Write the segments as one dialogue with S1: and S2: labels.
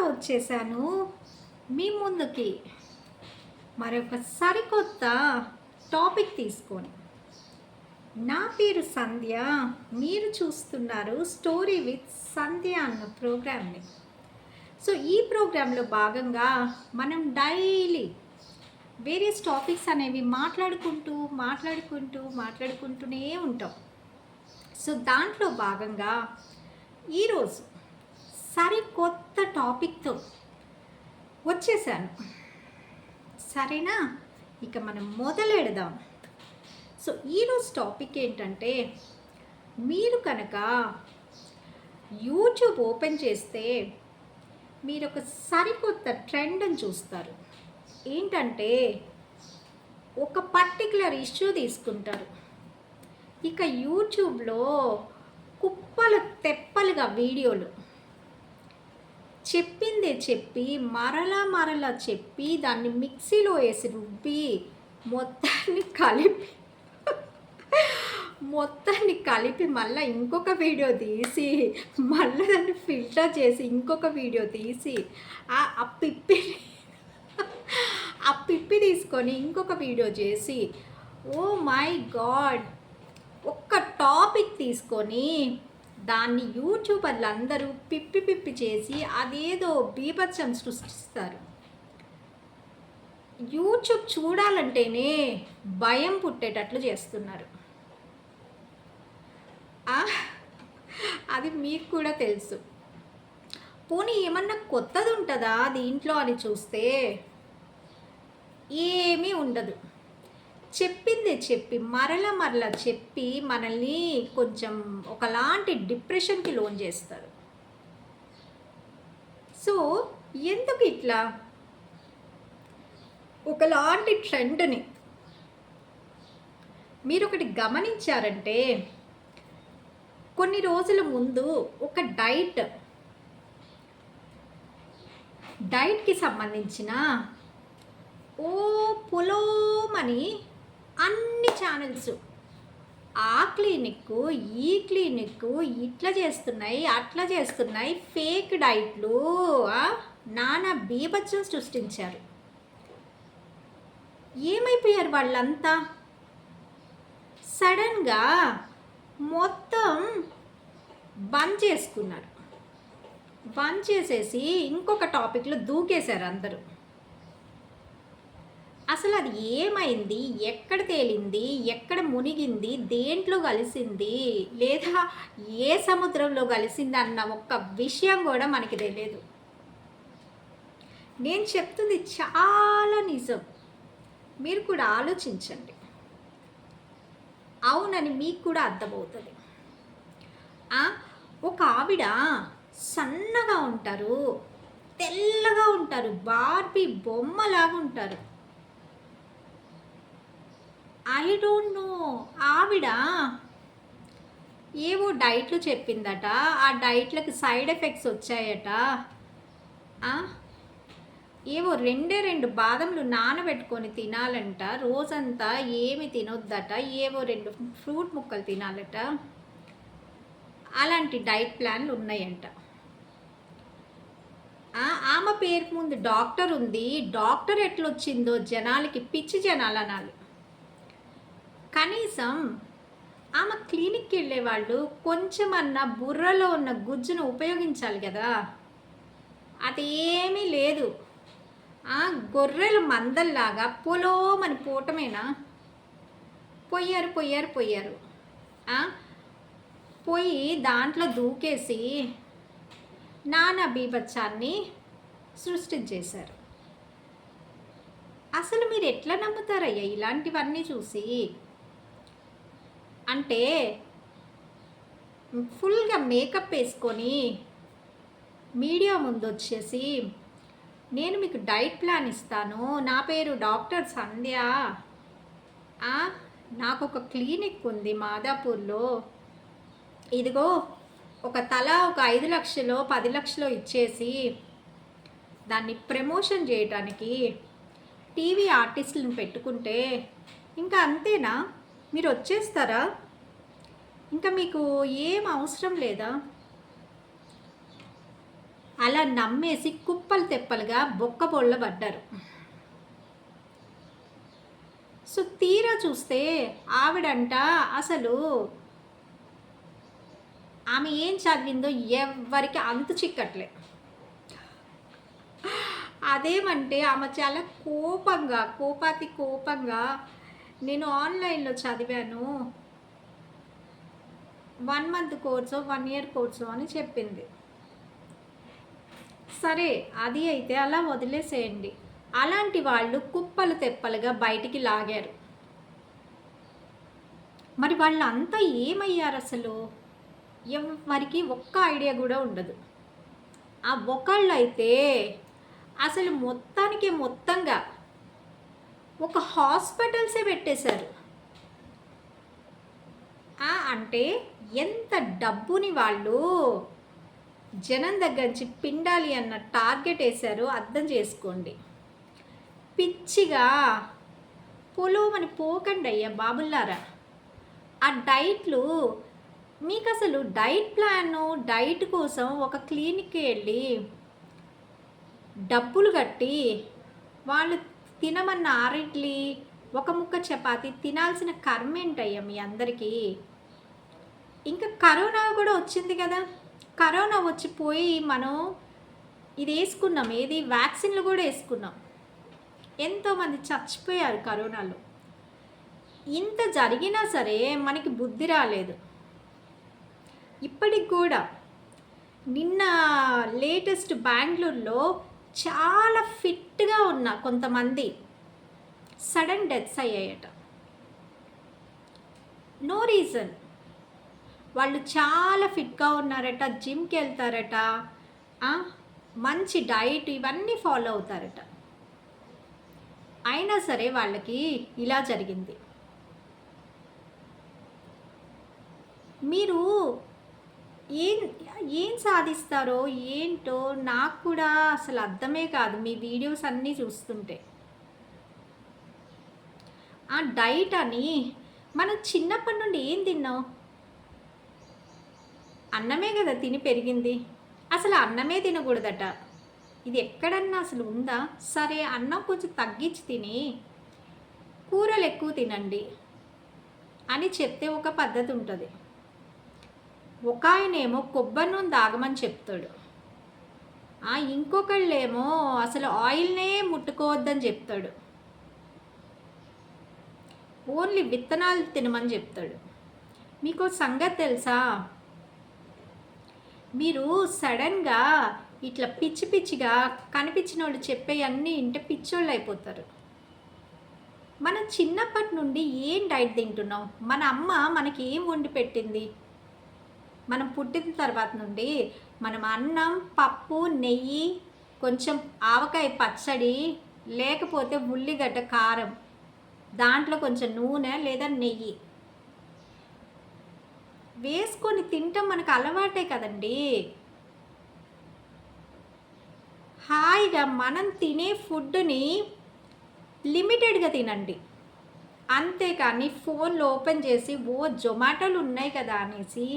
S1: వచ్చేసాను మీ ముందుకి మరొక సరికొత్త టాపిక్ తీసుకొని. నా పేరు సంధ్య, మీరు చూస్తున్నారు స్టోరీ విత్ సంధ్య అన్న ప్రోగ్రామ్ని. సో ఈ ప్రోగ్రాంలో భాగంగా మనం డైలీ వేరియస్ టాపిక్స్ అనేవి మాట్లాడుకుంటూనే ఉంటాం. సో దాంట్లో భాగంగా ఈరోజు సరికొత్త టాపిక్తో వచ్చేసాను. సరేనా, ఇక మనం మొదలెడదాం. సో ఈరోజు టాపిక్ ఏంటంటే, మీరు కనుక యూట్యూబ్ ఓపెన్ చేస్తే మీరు ఒక సరికొత్త ట్రెండ్ని చూస్తారు. ఏంటంటే, ఒక పర్టికులర్ ఇష్యూ తీసుకుంటారు. ఇక యూట్యూబ్లో కుప్పలు తెప్పలుగా వీడియోలు చెప్పిందే చెప్పి మరలా చెప్పి దాన్ని మిక్సీలో వేసి రుబ్బి మొత్తాన్ని కలిపి మళ్ళీ ఇంకొక వీడియో తీసి మళ్ళీ దాన్ని ఫిల్టర్ చేసి ఇంకొక వీడియో తీసి ఆ పిప్పి తీసుకొని ఇంకొక వీడియో చేసి, ఓ మై గాడ్, ఒక్క టాపిక్ తీసుకొని దాన్ని యూట్యూబర్లు అందరూ పిప్పి చేసి అదేదో బీభత్సం సృష్టిస్తారు. యూట్యూబ్ చూడాలంటేనే భయం పుట్టేటట్లు చేస్తున్నారు. అది మీకు కూడా తెలుసు. పోనీ ఏమన్నా కొత్తది ఉంటుందా దీంట్లో అని చూస్తే ఏమీ ఉండదు. చెప్పిందే చెప్పి మరలా చెప్పి మనల్ని కొంచెం ఒకలాంటి డిప్రెషన్కి లోన్ చేస్తారు. సో ఎందుకు ఇట్లా ఒకలాంటి ట్రెండ్ని మీరు ఒకటి గమనించారంటే, కొన్ని రోజుల ముందు ఒక డైట్కి సంబంధించిన పొలోమని అన్ని ఛానల్స్ ఆ క్లినిక్ ఈ క్లినిక్ ఇట్లా చేస్తున్నాయి అట్లా చేస్తున్నాయి, ఫేక్ డైట్లు నానా బీభత్సం సృష్టించారు. ఏమైపోయారు వాళ్ళంతా? సడన్గా మొత్తం బంద్ చేసుకున్నారు. బంద్ చేసేసి ఇంకొక టాపిక్లో దూకేశారు అందరూ. అసలు అది ఏమైంది, ఎక్కడ తేలింది, ఎక్కడ మునిగింది, దేంట్లో కలిసింది, లేదా ఏ సముద్రంలో కలిసింది అన్న ఒక్క విషయం కూడా మనకి తెలియదు. నేను చెప్తుంది చాలా నిజం, మీరు కూడా ఆలోచించండి. అవునని మీకు కూడా అర్థమవుతుంది. ఒక ఆవిడ సన్నగా ఉంటారు, తెల్లగా ఉంటారు, బార్బీ బొమ్మలాగా ఉంటారు. ఐ డోంట్ నో, ఆవిడ ఏవో డైట్లు చెప్పిందట, ఆ డైట్లకు సైడ్ ఎఫెక్ట్స్ వచ్చాయట. ఏవో 2 బాదంలు నానబెట్టుకొని తినాలంట, రోజంతా ఏమి తినొద్దట, ఏవో 2 ఫ్రూట్ ముక్కలు తినాలట, అలాంటి డైట్ ప్లాన్లు ఉన్నాయంట. ఆమె పేరు ముందు డాక్టర్ ఉంది. డాక్టర్ ఎట్లొచ్చిందో జనాలకి పిచ్చి జనాలు అనాలి. కనీసం ఆమె క్లినిక్కి వెళ్ళేవాళ్ళు కొంచెమన్నా బుర్రలో ఉన్న గుజ్జును ఉపయోగించాలి కదా, అదేమీ లేదు. గొర్రెల మందల్లాగా పొలోమని పోవటమేనా? పోయారు పోయి దాంట్లో దూకేసి నానా బీభత్సాన్ని సృష్టించేశారు. అసలు మీరు ఎట్లా నమ్ముతారయ్యా ఇలాంటివన్నీ చూసి? అంటే ఫుల్గా మేకప్ వేసుకొని మీడియా ముందు వచ్చేసి, నేను మీకు డైట్ ప్లాన్ ఇస్తాను, నా పేరు డాక్టర్ సంధ్య, నాకు ఒక క్లినిక్ ఉంది మాదాపూర్లో, ఇదిగో ఒక 5 లక్షలో 10 లక్షలో ఇచ్చేసి దాన్ని ప్రమోషన్ చేయడానికి టీవీ ఆర్టిస్టులను పెట్టుకుంటే ఇంకా అంతేనా? మీరు వచ్చేస్తారా? ఇంకా మీకు ఏం అవసరం లేదా? అలా నమ్మేసి కుప్పలు తెప్పలుగా బొక్కబోళ్ళ పడ్డారు. సో తీరా చూస్తే ఆవిడంట అసలు ఆమె ఏం చదివిందో ఎవ్వరికి అంతు చిక్కట్లే. అదేమంటే ఆమె చాలా కోపంగా నేను ఆన్లైన్లో చదివాను, 1 మంత్ కోర్సో 1 ఇయర్ కోర్సో అని చెప్పింది. సరే అది అయితే అలా వదిలేసేయండి. అలాంటి వాళ్ళు కుప్పలు తెప్పలుగా బయటికి లాగారు. మరి వాళ్ళంతా ఏమయ్యారు అసలు? ఎవరికి ఒక్క ఐడియా కూడా ఉండదు. ఆ ఒకళ్ళు అయితే అసలు మొత్తంగా ఒక హాస్పిటల్సే పెట్టేశారు. అంటే ఎంత డబ్బుని వాళ్ళు జనం దగ్గర నుంచి పిండాలి అన్న టార్గెట్ వేశారు అర్థం చేసుకోండి. పిచ్చిగా పొలోమని పోకండి అయ్యా బాబుల్లారా. ఆ డైట్లు మీకు అసలు డైట్ కోసం ఒక క్లినిక్కి వెళ్ళి డబ్బులు కట్టి వాళ్ళు తినమన్న 6 ఇడ్లీ 1 ముక్క చపాతి తినాల్సిన కర్మ ఏంటయ్యా మీ అందరికీ? ఇంకా కరోనా కూడా వచ్చింది కదా. కరోనా వచ్చిపోయి మనం ఇది వేసుకున్నాం, ఏది వ్యాక్సిన్లు కూడా వేసుకున్నాం. ఎంతోమంది చచ్చిపోయారు కరోనాలో. ఇంత జరిగినా సరే మనకి బుద్ధి రాలేదు. ఇప్పటికి కూడా నిన్న లేటెస్ట్ బెంగళూరులో చాలా ఫిట్గా ఉన్న కొంతమంది సడన్ డెత్స్ అయ్యాయట. No reason. వాళ్ళు చాలా ఫిట్గా ఉన్నారట, జిమ్కి వెళ్తారట, మంచి డైట్ ఇవన్నీ ఫాలో అవుతారట. అయినా సరే వాళ్ళకి ఇలా జరిగింది. మీరు ఏం సాధిస్తారో ఏంటో నాకు కూడా అసలు అర్థమే కాదు మీ వీడియోస్ అన్నీ చూస్తుంటే. ఆ డైట్ అని మనం చిన్నప్పటి నుండి ఏం తిన్నాం? అన్నమే కదా తిని పెరిగింది. అసలు అన్నమే తినకూడదట. ఇది ఎక్కడన్నా అసలు ఉందా? సరే అన్నం కొంచెం తగ్గించి తిని కూరలు ఎక్కువ తినండి అని చెప్తే ఒక పద్ధతి ఉంటుంది. ఒక ఆయనేమో కొబ్బరి నూనె తాగమని చెప్తాడు, ఇంకొకళ్ళేమో అసలు ఆయిల్నే ముట్టుకోవద్దని చెప్తాడు, ఓన్లీ విత్తనాలు తినమని చెప్తాడు. మీకు సంగతి తెలుసా? మీరు సడన్గా ఇట్లా పిచ్చిగా కనిపించిన వాళ్ళు చెప్పేవన్నీ ఇంటే పిచ్చోళ్ళు అయిపోతారు. మనం చిన్నప్పటి నుండి ఏం డైట్ తింటున్నాం? మన అమ్మ మనకి ఏం వండి పెట్టింది? మనం పుట్టిన తర్వాత నుండి మనం అన్నం, పప్పు, నెయ్యి, కొంచెం ఆవకాయ పచ్చడి, లేకపోతే ఉల్లిగడ్డ కారం, దాంట్లో కొంచెం నూనె లేదా నెయ్యి వేసుకొని తింటాం. మనకు అలవాటే కదండి. హాయిగా మనం తినే ఫుడ్ని లిమిటెడ్గా తినండి. అంతేకాని ఫోన్లో ఓపెన్ చేసి జొమాటోలు ఉన్నాయి కదా అనేసి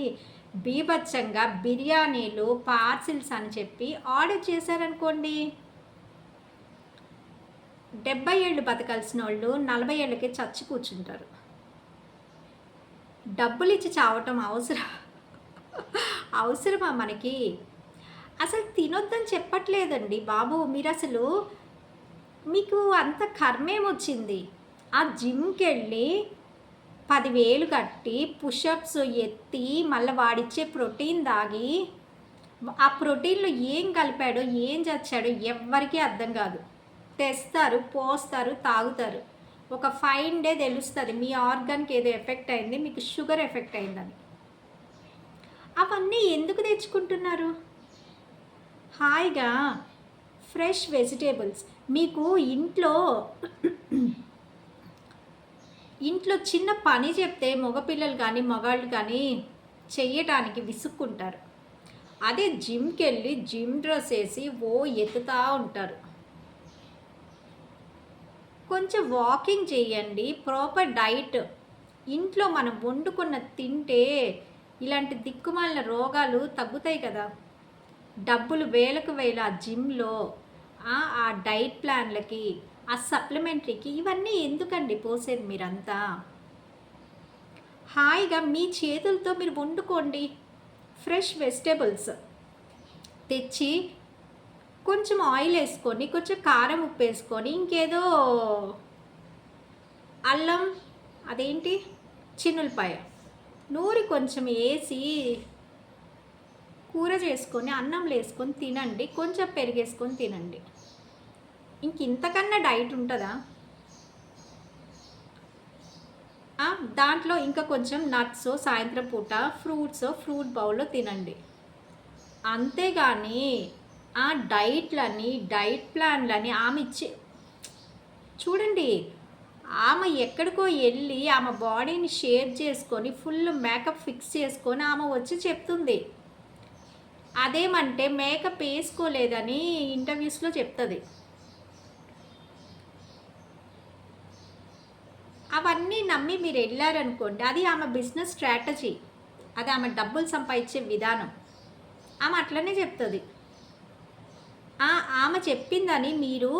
S1: బీభత్సంగా బిర్యానీలు, పార్సిల్స్ అని చెప్పి ఆర్డర్ చేశారనుకోండి, 70 ఏళ్ళు బతకాల్సిన వాళ్ళు 40 ఏళ్ళకే చచ్చి కూర్చుంటారు. డబ్బులు ఇచ్చి చావటం అవసరమా మనకి? అసలు తినొద్దని చెప్పట్లేదండి బాబు. మీరు అసలు మీకు అంత కర్మేమొచ్చింది? ఆ జిమ్కి వెళ్ళి 10,000 కట్టి పుషప్స్ ఎత్తి మళ్ళీ వాడిచ్చే ప్రోటీన్ తాగి ఆ ప్రోటీన్లో ఏం కలిపాడో ఏం చచ్చాడో ఎవ్వరికీ అర్థం కాదు. తెస్తారు, పోస్తారు, తాగుతారు. ఒక 5 డే తెలుస్తుంది మీ ఆర్గాన్కి ఏదో ఎఫెక్ట్ అయింది, మీకు షుగర్ ఎఫెక్ట్ అయిందని. అవన్నీ ఎందుకు తెచ్చుకుంటున్నారు? హాయిగా ఫ్రెష్ వెజిటేబుల్స్ మీకు ఇంట్లో చిన్న పని చెప్తే మగపిల్లలు కానీ మగాళ్ళు కానీ చెయ్యటానికి విసుక్కుంటారు. అదే జిమ్కి వెళ్ళి జిమ్ డ్రెస్ వేసి ఎత్తుతూ ఉంటారు. కొంచెం వాకింగ్ చేయండి, ప్రాపర్ డైట్ ఇంట్లో మనం వండుకున్న తింటే ఇలాంటి దిక్కుమాలిన రోగాలు తగ్గుతాయి కదా. డబ్బులు వేలకు వేల ఆ జిమ్‌లో, ఆ డైట్ ప్లాన్‌లకి, ఆ సప్లిమెంటరీకి ఇవన్నీ ఎందుకండి పోసేది మీరంతా? హాయిగా మీ చేతులతో మీరు వండుకోండి. ఫ్రెష్ వెజిటబుల్స్ తెచ్చి కొంచెం ఆయిల్ ఏసుకొని, కొంచెం కారం, ఉప్పేసుకొని, ఇంకేదో అల్లం అదేంటి చిన్నుల్లిపాయ నూరి కొంచెం ఏసి కూర చేసుకొని అన్నంలో ఏసుకొని తినండి. కొంచెం పెరుగేసుకొని తినండి. ఇంకింతకన్నా డైట్ ఉంటదా? దాంట్లో ఇంకా కొంచెం నట్సో సాయంత్రం పూట ఫ్రూట్సో ఫ్రూట్ బౌల్‌లో తినండి. అంతేగాని ఆ డైట్‌లని, డైట్ ప్లాన్‌లని చూడండి. ఆమె ఎక్కడికో ఎళ్ళి ఆమె బాడీని షేప్ చేసుకొని ఫుల్ మేకప్ ఫిక్స్ చేసుకొని ఆమె వచ్చి చెప్తుంది. అదేమంటే మేకప్ ఏసుకోలేదని ఇంటర్వ్యూస్‌లో చెప్తది. అవన్నీ నమ్మి మీరెళ్లారనుకోండి, అది ఆమె బిజినెస్ స్ట్రాటజీ. అది ఆమె డబ్బులు సంపాదించే విధానం. ఆమె అట్లనే చెప్తది. ఆమె చెప్పిందని మీరు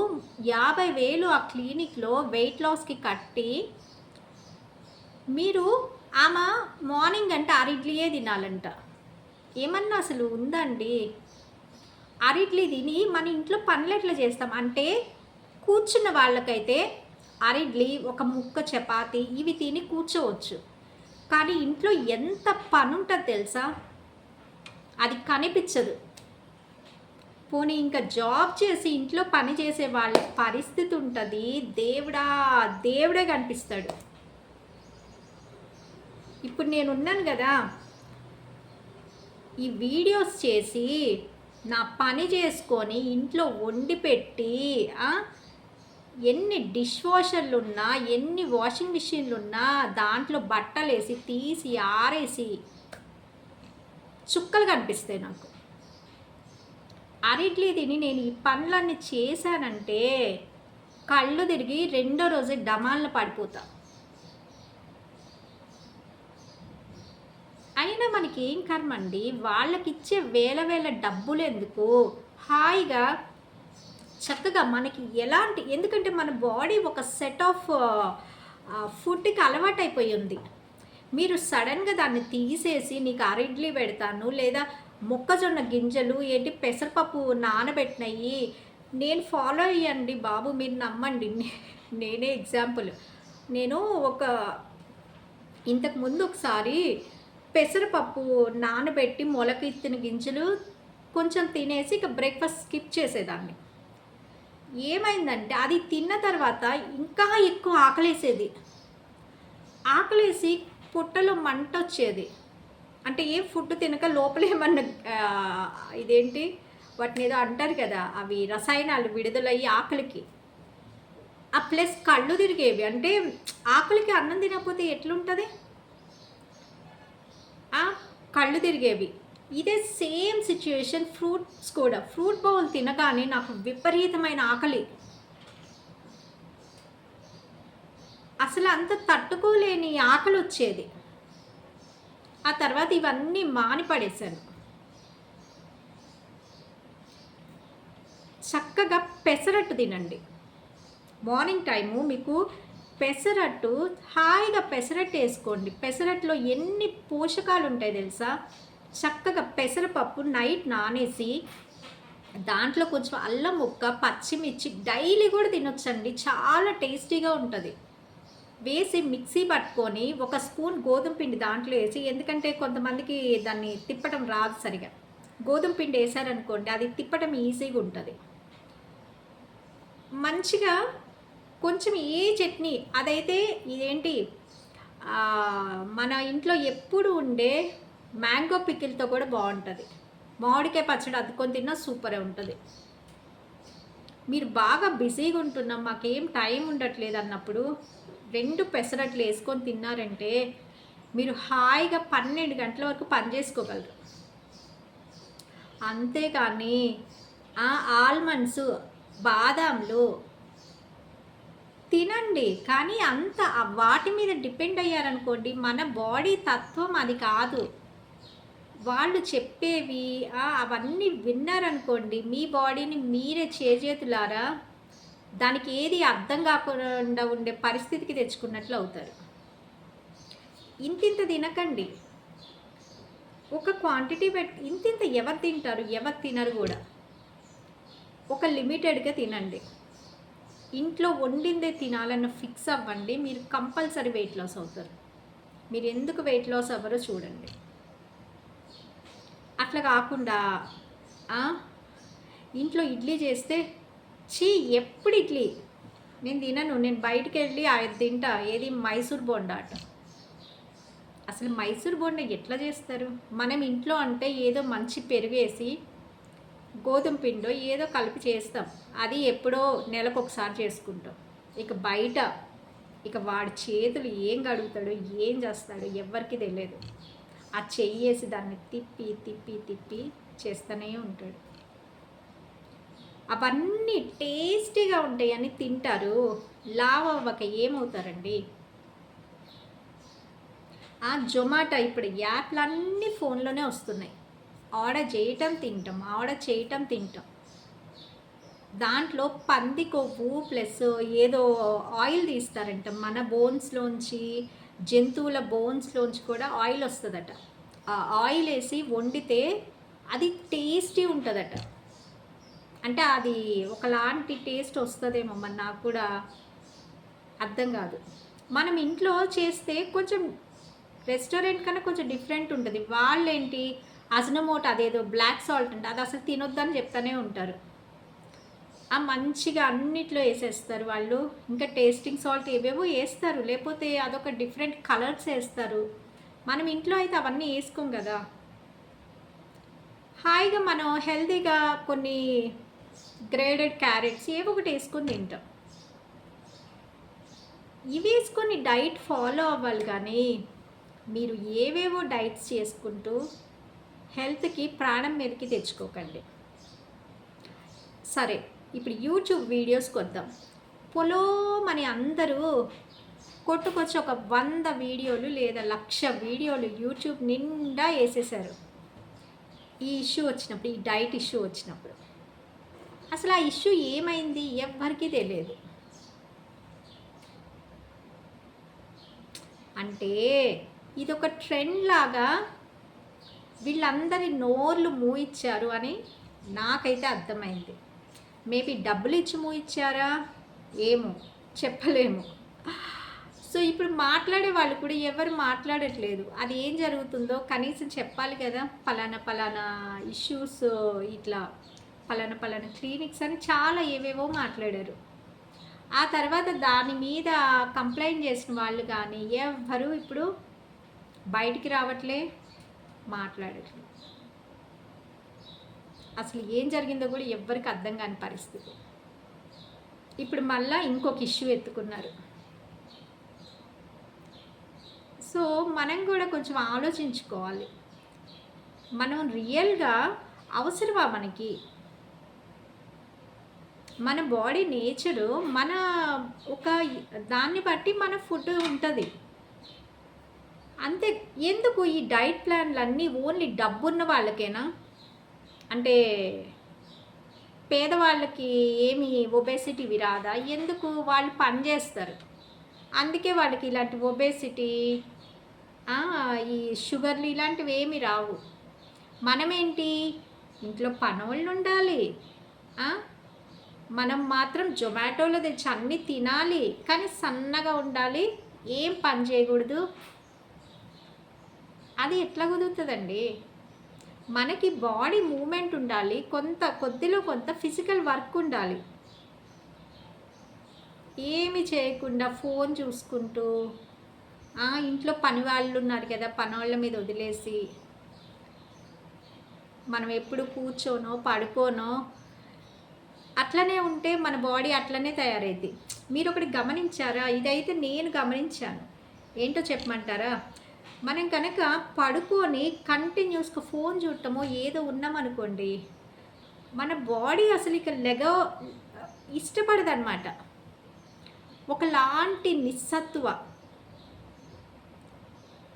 S1: 50,000 ఆ క్లినిక్‌లో వెయిట్ లాస్‌కి కట్టి, మీరు ఆమె మార్నింగ్ అంటే 6 ఇడ్లీయే తినాలంట. ఏమన్నా అసలు ఉందా అండి? 6 ఇడ్లీ తిని మన ఇంట్లో పనులెట్లా చేస్తాం? అంటే కూర్చున్న వాళ్ళకైతే 6 ఇడ్లీ, ఒక ముక్క చపాతీ ఇవి తిని కూర్చోవచ్చు. కానీ ఇంట్లో ఎంత పనుంటది తెలుసా? అది కనిపిచ్చదు. పోనీ ఇంకా జాబ్ చేసి ఇంట్లో పని చేసే వాళ్ళ పరిస్థితి ఉంటది. దేవుడా! దేవుడే కనిపిస్తాడు. ఇప్పుడు నేనున్నాను గదా! ఈ వీడియోస్ చేసి, నా పని చేసుకొని, ఇంట్లో వండి పెట్టి, ఎన్ని డిష్ వాషర్లున్నా, ఎన్ని వాషింగ్ మిషన్లున్నా, దాంట్లో బట్టలేసి, తీసి, ఆరేసి, చుక్కలు కనిపిస్తాయి నాకు. అరిడ్లీ తిని నేను ఈ పనులన్నీ చేశానంటే, కళ్ళు తిరిగి రెండో రోజు డమాల్న పడిపోతా. అయినా మనకి ఏం కర్మండి, వాళ్ళకిచ్చే వేల వేల డబ్బులెందుకు? హాయిగా చక్కగా మనకి ఎందుకంటే మన బాడీ ఒక సెట్ ఆఫ్ ఫుడ్‌కి అలవాటైపోయి ఉంది. మీరు సడన్‌గా దాన్ని తీసేసి నీకు ఇడ్లీ పెడతాను, లేదా మొక్కజొన్న గింజలు పెసరపప్పు నానబెట్టినయి నేను ఫాలో అయ్యండి బాబు, మీరు నమ్మండి. నేనే ఎగ్జాంపుల్. నేను ఇంతకుముందు ఒకసారి పెసరపప్పు నానబెట్టి మొలకెత్తిన గింజలు కొంచెం తినేసి ఇక బ్రేక్‌ఫాస్ట్ స్కిప్ చేసేదాన్ని. ఏమైందంటే అది తిన్న తర్వాత ఇంకా ఎక్కువ ఆకలేసేది. ఆకలేసి పొట్టలో మంటొచ్చేది. అంటే ఏం ఫుడ్ తినక లోపల ఏమన్నా వాటినేదో అంటారు కదా! అవి రసాయనాలు విడుదలయ్యి ఆకలికి. ప్లస్ కళ్ళు తిరిగేవి. అంటే ఆకలికి అన్నం తినకపోతే ఎట్లుంటది? కళ్ళు తిరిగేవి. ఇదే సేమ్ సిట్యుయేషన్ ఫ్రూట్స్ కూడా. ఫ్రూట్ బౌల్ తినగానే నాకు విపరీతమైన ఆకలి. అసలు అంత తట్టుకోలేని ఆకలొచ్చేది. ఆ తర్వాత ఇవన్నీ మాని పడేశాను. చక్కగా పెసరట్టు తినండి. మార్నింగ్ టైము మీకు పెసరట్టు, హాయిగా పెసరట్టు వేసుకోండి. పెసరట్టులో ఎన్ని పోషకాలు ఉంటాయి తెలుసా? చక్కగా పెసరపప్పు నైట్ నానేసి, దాంట్లో కొంచెం అల్లం ముక్క, పచ్చిమిర్చి డైలీ కూడా తినొచ్చండి. చాలా టేస్టీగా ఉంటుంది. వేసి మిక్సీ పట్టుకొని ఒక స్పూన్ గోధుమ పిండి దాంట్లో వేసి, ఎందుకంటే కొంతమందికి దాన్ని తిప్పటం రాదు సరిగా. గోధుమ పిండి వేసారనుకోండి, అది తిప్పటం ఈజీగా ఉంటుంది. మంచిగా కొంచెం ఏ చట్నీ అదైతే మన ఇంట్లో ఎప్పుడు ఉండే మ్యాంగో పికిల్తో కూడా బాగుంటుంది. మామిడికాయ పచ్చడి అద్దుకొని తిన్నా సూపరే ఉంటుంది. మీరు బాగా బిజీగా ఉంటున్నాం, మాకేం టైం ఉండట్లేదు అన్నప్పుడు 2 పెసరట్లు వేసుకొని తిన్నారంటే మీరు హాయిగా 12 గంటల వరకు పని చేసుకోగలరు. అంతేకాని ఆల్మండ్స్, బాదాంలు తినండి, కానీ వాటి మీద డిపెండ్ అయ్యారనుకోండి, మన బాడీ తత్వం అది కాదు. వాళ్ళు చెప్పేవి అవన్నీ విన్నారనుకోండి, మీ బాడీని మీరే చేజేతులారా దానికి ఏది అర్థం కాకుండా ఉండే పరిస్థితికి తెచ్చుకున్నట్లు అవుతారు. ఇంతింత తినకండి. ఒక క్వాంటిటీ ఇంతింత ఎవరు తింటారు? ఎవరు తినరు గూడా. ఒక లిమిటెడ్‌గా తినండి. ఇంట్లో వండిందే తినాలన్న ఫిక్స్ అవ్వండి. మీరు కంపల్సరీ వెయిట్ లాస్ అవుతారు. మీరు ఎందుకు వెయిట్ లాస్ అవ్వరో చూడండి. అట్లా కాకుండా ఆ! ఇంట్లో ఇడ్లీ చేస్తే ఛీ! ఎప్పుడు ఇడ్లీ. నేను తినను. నేను బయటికెళ్ళి అది తింటా. ఏది మైసూర్ బోండా అట. అసలు మైసూర్ బోండా ఎట్లా చేస్తారు? మనం ఇంట్లో అంటే ఏదో మంచి పెరుగేసి, గోధుమ పిండో ఏదో కలిపి చేస్తాం. అది ఎప్పుడో నెలకొకసారి చేసుకుంటాం. ఇక బయట వాడి చేతులు ఏం కడుగుతాడో, ఏం చేస్తాడో ఎవ్వరికీ తెలియదు. ఆ చెయ్యేసి దాన్ని తిప్పి, తిప్పి, తిప్పి చేస్తూనే ఉంటాడు. అవన్నీ టేస్టీగా ఉంటాయని తింటారు. లావు అవ్వక ఏమవుతారండి? జొమాటో ఇప్పుడు యాప్లన్నీ ఫోన్లోనే వస్తున్నాయి. ఆర్డర్ చేయటం తింటాం, ఆర్డర్ చేయటం తింటాం. దాంట్లో పంది కొవ్వు ప్లస్ ఏదో ఆయిల్ తీస్తారంట. మన బోన్స్లోంచి, జంతువుల బోన్స్లోంచి కూడా ఆయిల్ వస్తుందట. ఆ ఆయిల్ వేసి వండితే అది టేస్టీ ఉంటుందట. అంటే అది ఒకలాంటి టేస్ట్ వస్తుందేమో మరి నాకు కూడా అర్థం కాదు. మనం ఇంట్లో చేస్తే కొంచెం రెస్టారెంట్ కన్నా కొంచెం డిఫరెంట్ ఉంటుంది. వాళ్ళేంటి అజినోమోటో అదేదో బ్లాక్ సాల్ట్ అంటే అది అసలు తినొద్దని చెప్తానే ఉంటారు. మంచిగా అన్నిట్లో వేసేస్తారు వాళ్ళు. ఇంకా టేస్టింగ్ సాల్ట్ ఏవేవో వేస్తారు. లేకపోతే అదొక డిఫరెంట్ కలర్స్ వేస్తారు. మనం ఇంట్లో అయితే అవన్నీ వేసుకోం కదా. హాయిగా మనం హెల్తీగా కొన్ని గ్రేడెడ్ క్యారెట్స్ ఏవో ఒకటి వేసుకొని తింటాం. ఇవి వేసుకొని డైట్ ఫాలో అవ్వాలి కానీ మీరు ఏవేవో డైట్స్ చేసుకుంటూ హెల్త్కి ప్రాణం మీదకి తెచ్చుకోకండి. సరే, ఇప్పుడు యూట్యూబ్ వీడియోస్కి వద్దాం. పొలోమని అందరూ కొట్టుకొచ్చి ఒక 100 వీడియోలు లేదా 1,00,000 వీడియోలు యూట్యూబ్ నిండా వేసేసారు. ఈ ఇష్యూ వచ్చినప్పుడు, ఈ డైట్ ఇష్యూ వచ్చినప్పుడు అసలు ఆ ఇష్యూ ఏమైంది ఎవ్వరికీ తెలియదు. అంటే ఇదొక ట్రెండ్ లాగా వీళ్ళందరి నోర్లు మూయిచ్చారు అని నాకైతే అర్థమైంది. మేబీ డబ్బులు ఇచ్చి మూయిచ్చారా ఏమో చెప్పలేము. సో ఇప్పుడు మాట్లాడే వాళ్ళు కూడా ఎవరు మాట్లాడట్లేదు. అది ఏం జరుగుతుందో కనీసం చెప్పాలి కదా. పలానా ఇష్యూస్, ఇట్లా పలానా క్లినిక్స్ అని చాలా ఏవేవో మాట్లాడారు. ఆ తర్వాత దాని మీద కంప్లైంట్ చేసిన వాళ్ళు కానీ ఎవ్వరు ఇప్పుడు బయటికి రావట్లే, మాట్లాడట్లేదు. అసలు ఏం జరిగిందో కూడా ఎవ్వరికి అర్థం కాని పరిస్థితి. ఇప్పుడు మళ్ళీ ఇంకొక ఇష్యూ ఎత్తుకున్నారు. సో మనం కూడా కొంచెం ఆలోచించుకోవాలి. మనం రియల్గా అవసరమా మనకి? మన బాడీ నేచరు మన ఒక దాన్ని బట్టి మన ఫుడ్ ఉంటుంది అంతే. ఎందుకు ఈ డైట్ ప్లాన్లు అన్నీ ఓన్లీ డబ్బున్న వాళ్ళకేనా? అంటే పేదవాళ్ళకి ఏమి ఒబేసిటీవి రాదా? ఎందుకు? వాళ్ళు పని చేస్తారు, అందుకే వాళ్ళకి ఇలాంటి ఒబేసిటీ, ఈ షుగర్లు ఇలాంటివి ఏమి రావు. మనమేంటి ఇంట్లో పనోళ్ళు ఉండాలి, మనం మాత్రం జొమాటోలో తెచ్చి అన్నీ తినాలి, కానీ సన్నగా ఉండాలి, ఏం పని చేయకూడదు. అది ఎట్లా కుదురుతుందండి? మనకి బాడీ మూమెంట్ ఉండాలి, కొద్దిలో కొంత ఫిజికల్ వర్క్ ఉండాలి. ఏమి చేయకుండా ఫోన్ చూసుకుంటూ ఇంట్లో పని వాళ్ళు ఉన్నారు కదా, పనోళ్ళ మీద వదిలేసి మనం ఎప్పుడు కూర్చోనో పడుకోనో అట్లనే ఉంటే మన బాడీ అట్లనే తయారైద్ది. మీరు ఒకటి గమనించారా? ఇదైతే నేను గమనించాను. ఏంటో చెప్పమంటారా? మనం కనుక పడుకొని కంటిన్యూస్గా ఫోన్ చూడటమో ఏదో ఉన్నామనుకోండి, మన బాడీ అసలు ఇక ఇష్టపడదన్నమాట. ఒకలాంటి నిస్సత్తువ.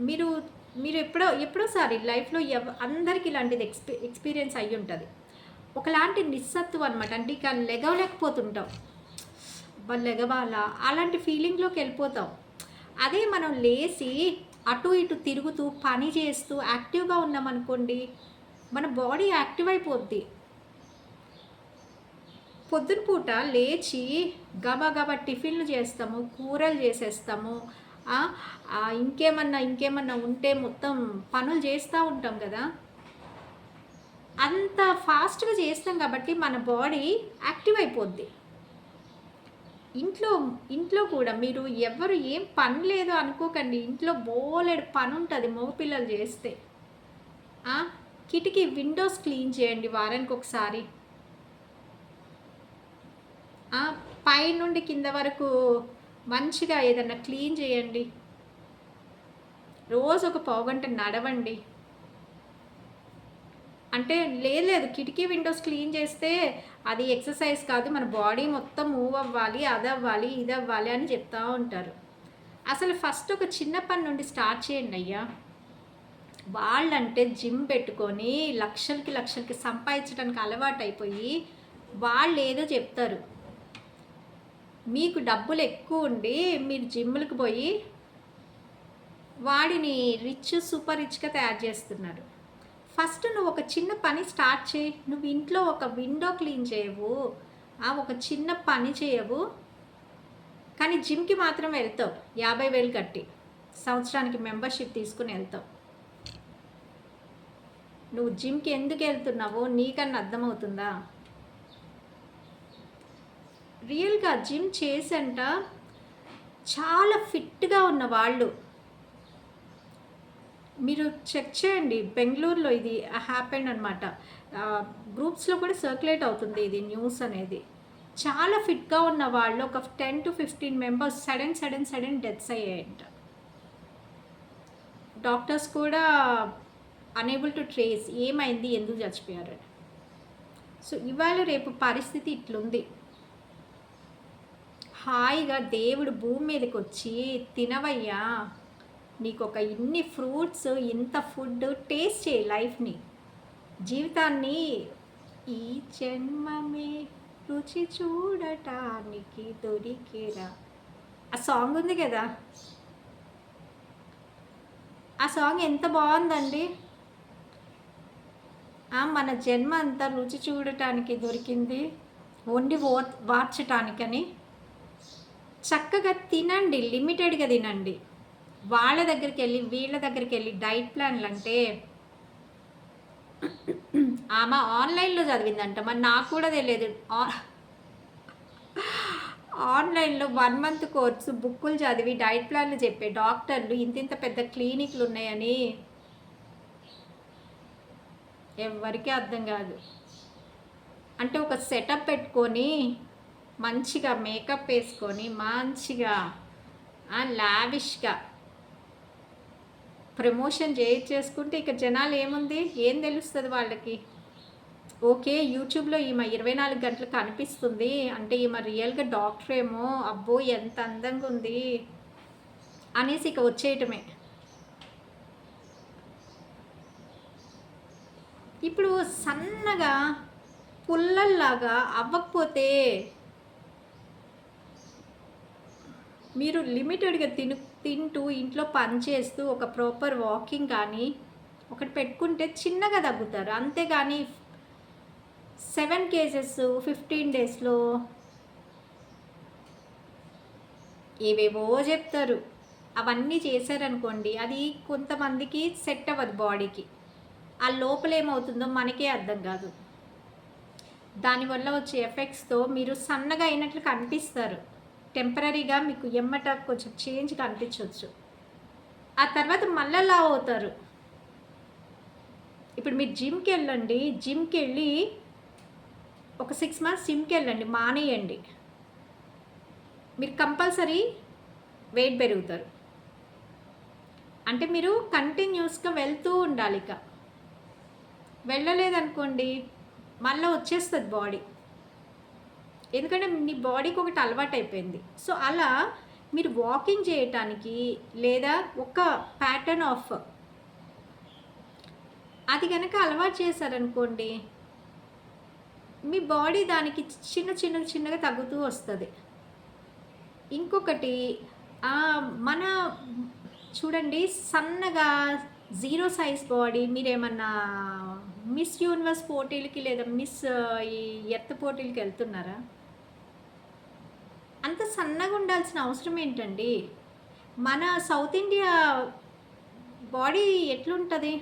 S1: మీరు మీరు ఎప్పుడోసారి లైఫ్‌లో అందరికి ఇలాంటిది ఎక్స్‌పీరియన్స్ అయ్యుంటది. ఒకలాంటి నిస్సత్తువ అనమాట. అంటే ఇక లెగవలేకపోతుంటాం. అబ్బా! లెగవాలా? అలాంటి ఫీలింగ్‌లోకెళ్ళిపోతాం. అదే మనం లేసి అటు ఇటు తిరుగుతూ, పని చేస్తూ యాక్టివ్‌గా ఉన్నామనుకోండి, మన బాడీ యాక్టివ్ అయిపోద్ది. పొద్దున పూట లేచి గబగబా టిఫిన్‌లు చేస్తాము, కూరలు చేసేస్తాము. ఇంకేమన్నా ఉంటే మొత్తం పనులు చేస్తా ఉంటాం గదా! అంత ఫాస్ట్‌గా చేస్తాం కాబట్టి మన బాడీ యాక్టివ్ అయిపోద్ది. ఇంట్లో ఇంట్లో కూడా మీరు ఎవ్వరు ఏం పని లేదు అనుకోకండి. ఇంట్లో బోలెడు పనుంటది మగపిల్లలు చేస్తే. ఆ! కిటికీ విండోస్ క్లీన్ చేయండి వారానికొకసారి. పైనుండి కింద వరకు మంచిగా ఏదన్నా క్లీన్ చేయండి. రోజు ఒక పావుగంట నడవండి. అంటే లేదు కిటికీ విండోస్ క్లీన్ చేస్తే అది ఎక్సర్సైజ్ కాదు. మన బాడీ మొత్తం మూవ్ అవ్వాలి, అదవ్వాలి, ఇదవ్వాలి అని చెప్తా ఉంటారు. అసలు ఫస్ట్ ఒక చిన్న పని నుండి స్టార్ట్ చేయండి అయ్యా. వాళ్ళంటే జిమ్ పెట్టుకొని లక్షలకి సంపాదించడానికి అలవాటైపోయి వాళ్ళేదో చెప్తారు. మీకు డబ్బులు ఎక్కువుండి మీరు జిమ్‌లకి పోయి వాడిని సూపర్ రిచ్‌గా తయారు చేస్తున్నారు. ఫస్ట్ నువ్వు ఒక చిన్న పని స్టార్ట్ చేయి. నువ్వు ఇంట్లో ఒక విండో క్లీన్ చేయవు. ఒక చిన్న పని చేయవు. కానీ జిమ్‌కి మాత్రం వెళ్తావు. 50,000 కట్టి. సంవత్సరానికి మెంబర్‌షిప్ తీసుకొని వెళ్తావు. నువ్వు జిమ్‌కి ఎందుకు వెళ్తున్నావో నీకన్నా అర్థమవుతుందా? రియల్‌గా జిమ్ చేసంట చాలా ఫిట్‌గా ఉన్న వాళ్ళు మీరు చెక్ చేయండి. బెంగుళూరులో ఇది హ్యాపెండ్ అనమాట. గ్రూప్స్‌లో కూడా సర్క్యులేట్ అవుతుంది ఇది న్యూస్ అనేది. చాలా ఫిట్‌గా ఉన్న వాళ్ళు ఒక 10-15 మెంబర్స్ సడెన్ డెత్స్ అయ్యాయంట. డాక్టర్స్ కూడా అనేబుల్ టు ట్రేస్ ఏమైంది? ఎందుకు చచ్చిపోయారని. సో ఇవాళ రేపు పరిస్థితి ఇట్లుంది. హాయిగా దేవుడు భూమి మీదకొచ్చి తినవయ్యా, నీకొక ఇన్ని ఫ్రూట్స్, ఇంత ఫుడ్ టేస్ట్ చేయి లైఫ్‌ని. జీవితాన్ని ఈ జన్మమే రుచి చూడటానికి దొరికేరా. ఆ సాంగ్ ఉంది కదా! ఆ సాంగ్ ఎంత బావుందండి. మన జన్మ అంతా రుచి చూడటానికి దొరికింది. వండి వార్చటానికని. చక్కగా తినండి. లిమిటెడ్‌గా తినండి. వాళ్ళ దగ్గరికెళ్ళి, వీళ్ళ దగ్గరికెళ్ళి డైట్ ప్లాన్‌లంటే ఆమె ఆన్‌లైన్‌లో చదివిందంట. మరి నాకు కూడా తెలియదు. ఆన్‌లైన్‌లో 1 మంత్ కోర్సు బుక్కులు చదివి డైట్ ప్లాన్‌లు చెప్పే డాక్టర్లు ఇంతింత పెద్ద క్లినిక్‌లు ఉన్నాయని ఎవ్వరికీ అర్థం కాదు. అంటే ఒక సెటప్ పెట్టుకొని మంచిగా మేకప్ వేసుకొని మంచిగా లావిష్‌గా ప్రమోషన్ చేసుకుంటే ఇక జనాలు ఏముంది? ఏం తెలుస్తది వాళ్ళకి? ఓకే. యూట్యూబ్‌లో ఈమె 24 గంటలు కనిపిస్తుంది. అంటే ఈమె రియల్‌గా డాక్టరేమో! అబ్బో! ఎంత అందంగా ఉంది అనేసి ఇక వచ్చేయటమే. ఇప్పుడు సన్నగా పుల్లల్లాగా అవ్వకపోతే మీరు లిమిటెడ్‌గా తింటూ ఇంట్లో పని చేస్తూ ఒక ప్రాపర్ వాకింగ్ కానీ ఒకటి పెట్టుకుంటే చిన్నగా తగ్గుతారు. అంతేగాని 7 కేజెస్ 15 డేస్‌లో ఏవేవో చెప్తారు. అవన్నీ చేశారనుకోండి అది కొంతమందికి సెట్ అవ్వదు బాడీకి. ఆ లోపల ఏమవుతుందో మనకే అర్థం కాదు. దానివల్ల వచ్చే ఎఫెక్ట్స్‌తో మీరు సన్నగా అయినట్లు కనిపిస్తారు. టెంపరరీగా మీకు ఎమ్మట కొంచెం చేంజ్ కనిపించొచ్చు. ఆ తర్వాత మళ్ళా లావు అవుతారు. ఇప్పుడు మీరు జిమ్‌కెళ్ళండి. జిమ్‌కెళ్ళి ఒక 6 మంత్స్ జిమ్‌కెళ్ళండి. మానేయండి. మీరు కంపల్సరీ వెయిట్ పెరుగుతారు. అంటే మీరు కంటిన్యూస్‌గా వెళ్తూ ఉండాలిక. వెళ్ళలేదనుకోండి మళ్ళీ వచ్చేస్తుంది బాడీ. ఎందుకంటే మీ బాడీకి ఒకటి అలవాటైపోయింది. సో అలా మీరు వాకింగ్ చేయటానికి లేదా ఒక ప్యాటర్న్ ఆఫ్ అది గనక అలవాటు చేశారనుకోండి, మీ బాడీ దానికి చిన్నగా తగ్గుతూ వస్తది. ఇంకొకటి మన చూడండి సన్నగా జీరో సైజ్ బాడీ మీరేమన్నా మిస్ యూనివర్స్ పోటీలకి లేదా ఈ ఎర్త్ పోటీలకి ఎళ్తున్నారా? అంత సన్నగా ఉండాల్సిన అవసరం ఏంటండి? మన సౌత్ ఇండియా బాడీ ఎట్లుంటది?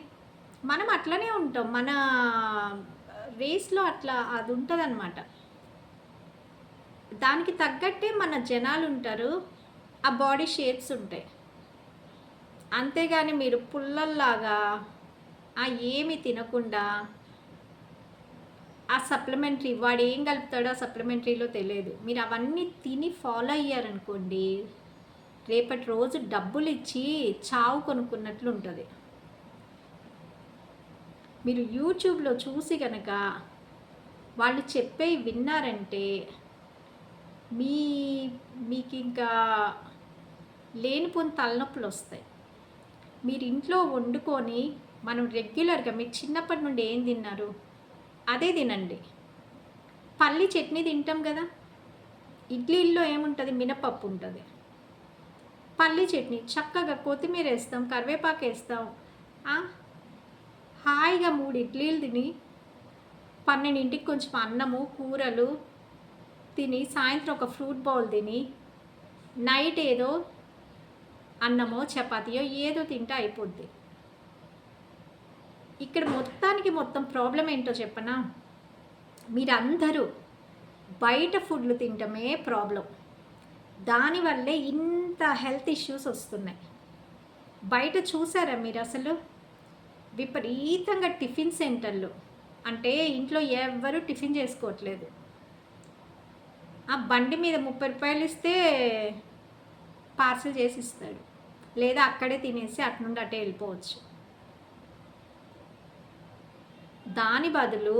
S1: మనం అట్లనే ఉంటాం. మన రేస్‌లో అట్లా అది ఉంటదనమాట. దానికి తగ్గట్టే మన జనాలుంటారు. ఆ బాడీ షేప్స్ ఉంటాయి. అంతేగాని మీరు పుల్లల్లాగా ఏమి తినకుండా ఆ సప్లిమెంటరీ వాడేం కలుపుతాడో ఆ సప్లిమెంటరీలో తెలియదు. మీరు అవన్నీ తిని ఫాలో అయ్యారనుకోండి, రేపటి రోజు డబ్బులిచ్చి చావు కొనుక్కున్నట్లు ఉంటది. మీరు యూట్యూబ్‌లో చూసి గనక వాళ్ళు చెప్పేవి విన్నారంటే మీ మీకింకా లేనిపోని తలనొప్పులొస్తాయి. మీరు ఇంట్లో వండుకొని మనం రెగ్యులర్‌గా మీరు చిన్నప్పటి నుండి ఏం తిన్నారు? అదే తినండి. పల్లి చట్నీ తింటాం గదా! ఇడ్లీల్లో ఏముంటది? మినపప్పు ఉంటది. పల్లి చట్నీ చక్కగా కొత్తిమీరేస్తాం, కరివేపాకేస్తాం. ఆ! హాయిగా 3 ఇడ్లీలు తిని 12కి కొంచెం అన్నము, కూరలు తిని, సాయంత్రం ఒక ఫ్రూట్ బౌల్ తిని, నైట్ ఏదో అన్నమో, చపాతీయో ఏదో తింటే అయిపోద్ది. ఇక్కడ మొత్తం ప్రాబ్లమ్ ఏంటో చెప్పనా? మీరందరూ బయట ఫుడ్‌లు తినటమే ప్రాబ్లమ్. దానివల్లే ఇంత హెల్త్ ఇష్యూస్ వస్తున్నాయి. బయట చూసారా మీరసలు? విపరీతంగా టిఫిన్ సెంటర్లు. అంటే ఇంట్లో ఎవ్వరు టిఫిన్ చేసుకోవట్లేదు. ఆ బండి మీద రూ. 30 ఇస్తే పార్సెల్ చేసి ఇస్తాడు. లేదా అక్కడే తినేసి అటు నుండి అటే వెళ్ళిపోవచ్చు. దాని బదులు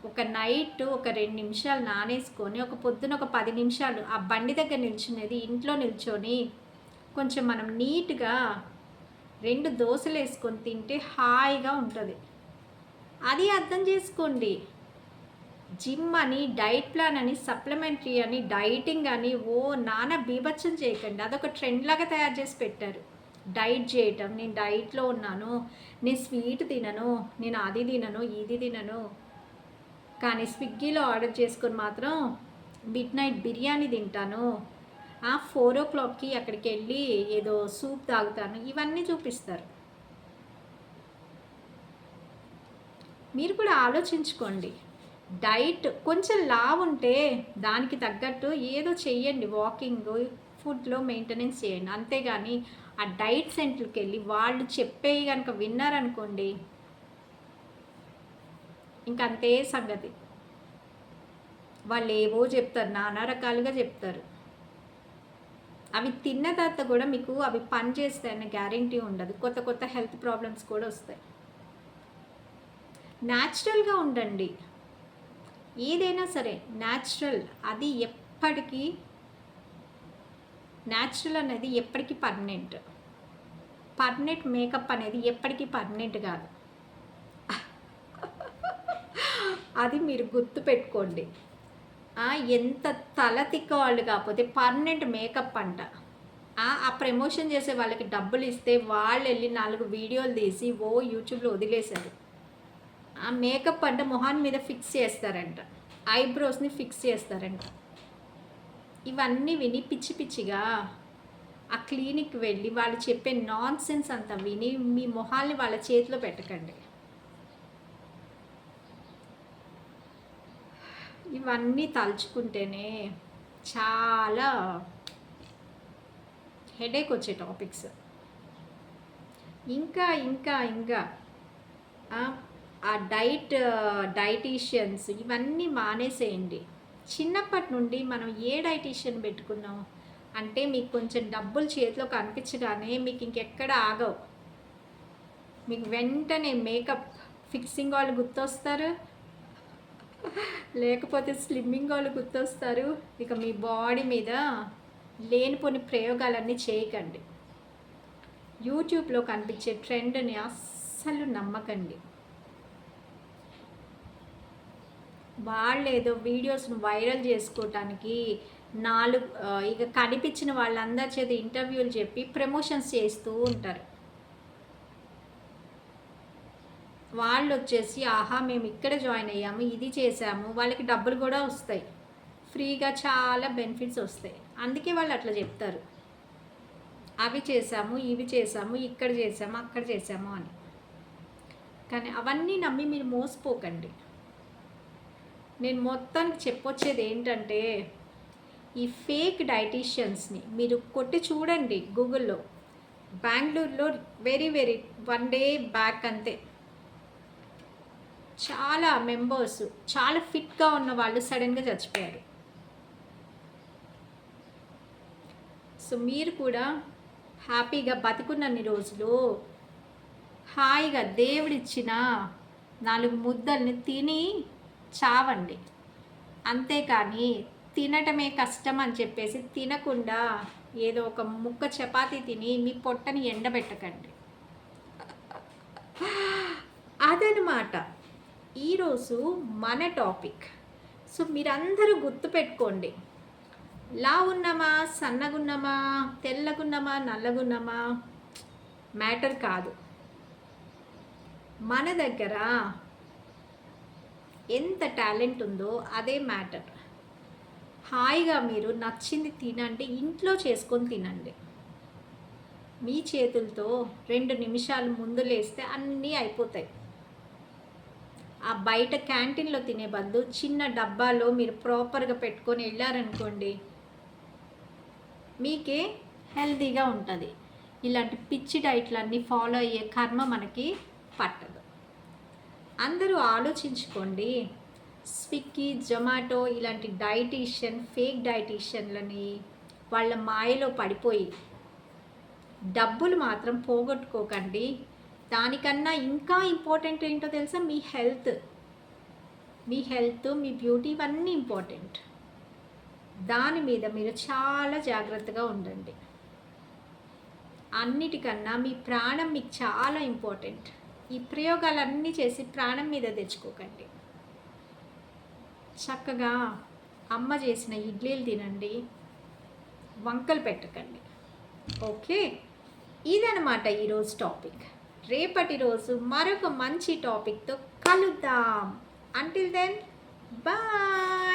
S1: ఒక నైట్ ఒక 2 నిమిషాలు నానేసుకొని పొద్దున ఒక 10 నిమిషాలు ఆ బండి దగ్గర నిల్చునేది ఇంట్లో నిల్చొని కొంచెం మనం నీట్‌గా 2 దోసలు వేసుకొని తింటే హాయిగా ఉంటుంది. అది అర్థం చేసుకోండి. జిమ్ అని, డైట్ ప్లాన్ అని, సప్లిమెంటరీ అని, డైటింగ్ అని నానా బీభత్సం చేయకండి. అదొక ట్రెండ్ లాగా తయారు చేసి పెట్టారు. డైట్ చేయటం, నేను డైట్‌లో ఉన్నాను, నేను స్వీట్ తినను, నేను అది తినను, ఇది తినను. కానీ స్విగ్గీలో ఆర్డర్ చేసుకొని మాత్రం మిడ్‌నైట్ బిర్యానీ తింటాను. 4:00కి అక్కడికి వెళ్ళి ఏదో సూప్ తాగుతాను. ఇవన్నీ చూపిస్తారు. మీరు కూడా ఆలోచించుకోండి. డైట్ కొంచెం లావుంటే దానికి తగ్గట్టు ఏదో చెయ్యండి. వాకింగ్, ఫుడ్‌లో మెయింటెనెన్స్ చేయండి. అంతేగాని ఆ డైట్ సెంటర్‌కి వెళ్ళి వాళ్ళు చెప్పేవి కనుక విన్నారనుకోండి, ఇంకంతే సంగతి. వాళ్ళు ఏవో చెప్తారు, నానా రకాలుగా చెప్తారు. అవి తిన్న తర్వాత కూడా మీకు అవి పని చేస్తాయన్న గ్యారంటీ ఉండదు. కొత్త హెల్త్ ప్రాబ్లమ్స్ కూడా వస్తాయి. న్యాచురల్‌గా ఉండండి. ఏదైనా సరే న్యాచురల్ అది ఎప్పటికీ న్యాచురల్ అనేది ఎప్పటికీ పర్మనెంట్. పర్మనెంట్ మేకప్ అనేది ఎప్పటికీ పర్మనెంట్ కాదు. అది మీరు గుర్తుపెట్టుకోండి. ఎంత తల తిక్కవాళ్ళు కాకపోతే పర్మనెంట్ మేకప్ అంట. ఆ ప్రమోషన్ చేసే వాళ్ళకి డబ్బులు ఇస్తే వాళ్ళు వెళ్ళి 4 వీడియోలు తీసి యూట్యూబ్లో వదిలేశారు. ఆ మేకప్ అంటే మొహాన్ మీద ఫిక్స్ చేస్తారంట, ఐబ్రోస్ని ఫిక్స్ చేస్తారంట. ఇవన్నీ విని పిచ్చిగా ఆ క్లినిక్ వెళ్ళి వాళ్ళు చెప్పే నాన్ సెన్స్ అంతా విని మీ మొహాల్ని వాళ్ళ చేతిలో పెట్టకండి. ఇవన్నీ తలుచుకుంటేనే చాలా హెడేక్ వచ్చే టాపిక్స్. ఇంకా ఆ డైటీషియన్స్ ఇవన్నీ మానేసేయండి. చిన్నప్పటి నుండి మనం ఏ డైటీషియన్ పెట్టుకున్నాం అంటే మీకు కొంచెం డబ్బులు చేతిలో కనిపించగానే మీకు ఇంకెక్కడ ఆగవు. మీకు వెంటనే మేకప్ ఫిక్సింగ్ వాళ్ళు గుర్తొస్తారు, లేకపోతే స్లిమ్మింగ్ వాళ్ళు గుర్తొస్తారు. ఇక మీ బాడీ మీద లేనిపోని ప్రయోగాలన్నీ చేయకండి. యూట్యూబ్లో కనిపించే ట్రెండ్ని అస్సలు నమ్మకండి. వాళ్ళేదో వీడియోస్‌ను వైరల్ జేసుకోవటానికి ఇక కనిపించిన వాళ్ళందరి చేత ఇంటర్వ్యూలు చెప్పి ప్రమోషన్స్ చేస్తూ ఉంటారు. వాళ్ళొచ్చేసి ఆహా! మేము ఇక్కడ జాయిన్ అయ్యాము, ఇది చేశాము. వాళ్ళకి డబ్బులు గూడా వస్తాయి. ఫ్రీగా చాలా బెనిఫిట్స్ వస్తాయి. అందుకే వాళ్ళు అట్లా చెప్తారు. అవి చేశాము, ఇవి చేశాము, ఇక్కడ చేశాము, అక్కడ చేశాము అని. కానీ అవన్నీ నమ్మి మీరు మోసపోకండి. నేను మొత్తానికి చెప్పొచ్చేది ఏంటంటే, ఈ ఫేక్ డైటీషియన్స్‌ని మీరు కొట్టి చూడండి గూగుల్‌లో. బెంగుళూరులో వెరీ 1 డే బ్యాక్ అంతే. చాలా మెంబర్స్ చాలా ఫిట్‌గా ఉన్న వాళ్ళు సడెన్‌గా చచ్చిపోయారు. సో మీరు కూడా హ్యాపీగా బతికున్నన్ని రోజులు హాయిగా దేవుడిచ్చిన 4 ముద్దల్ని తిని చావండి. అంతేకాని తినటమే కష్టం అని చెప్పేసి తినకుండా ఏదో ఒక ముక్క చపాతీ తిని మీ పొట్టని ఎండబెట్టకండి. అదనమాట ఈరోజు మన టాపిక్. సో మీరందరూ గుర్తుపెట్టుకోండి, లావున్నామా, సన్నగున్నామా, తెల్లగున్నామా, నల్లగున్నామా మ్యాటర్ కాదు. మన దగ్గర ఎంత టాలెంట్ ఉందో అదే మ్యాటర్. హాయిగా మీరు నచ్చింది తినండి, ఇంట్లో చేసుకొని తినండి. మీ చేతులతో 2 నిమిషాలు ముందు లేస్తే అన్నీ అయిపోతాయి. ఆ బయట క్యాంటీన్లో తినే బదులు చిన్న డబ్బాలో మీరు ప్రాపర్గా పెట్టుకొని వెళ్ళారనుకోండి, మీకే హెల్తీగా ఉంటుంది. ఇలాంటి పిచ్చి డైట్లన్నీ ఫాలో అయ్యే కర్మ మనకి పట్టదు. అందరూ ఆలోచించుకోండి. స్విగ్గీ, జొమాటో ఇలాంటి ఫేక్ డైటీషియన్లని వాళ్ళ మాయలో పడిపోయి డబ్బులు మాత్రం పోగొట్టుకోకండి. దానికన్నా ఇంకా ఇంపార్టెంట్ ఏంటో తెలుసా? మీ హెల్త్, మీ బ్యూటీ ఇవన్నీ ఇంపార్టెంట్. దాని మీద మీరు చాలా జాగ్రత్తగా ఉండండి. అన్నిటికన్నా మీ ప్రాణం మీకు చాలా ఇంపార్టెంట్. ఈ ప్రయోగాలన్నీ చేసి ప్రాణం మీద తెచ్చుకోకండి. చక్కగా అమ్మ చేసిన ఇడ్లీలు తినండి, వంకలు పెట్టకండి. ఓకే, ఇదనమాట ఈరోజు టాపిక్. రేపటి రోజు మరొక మంచి టాపిక్తో కలుద్దాం. Until then bye.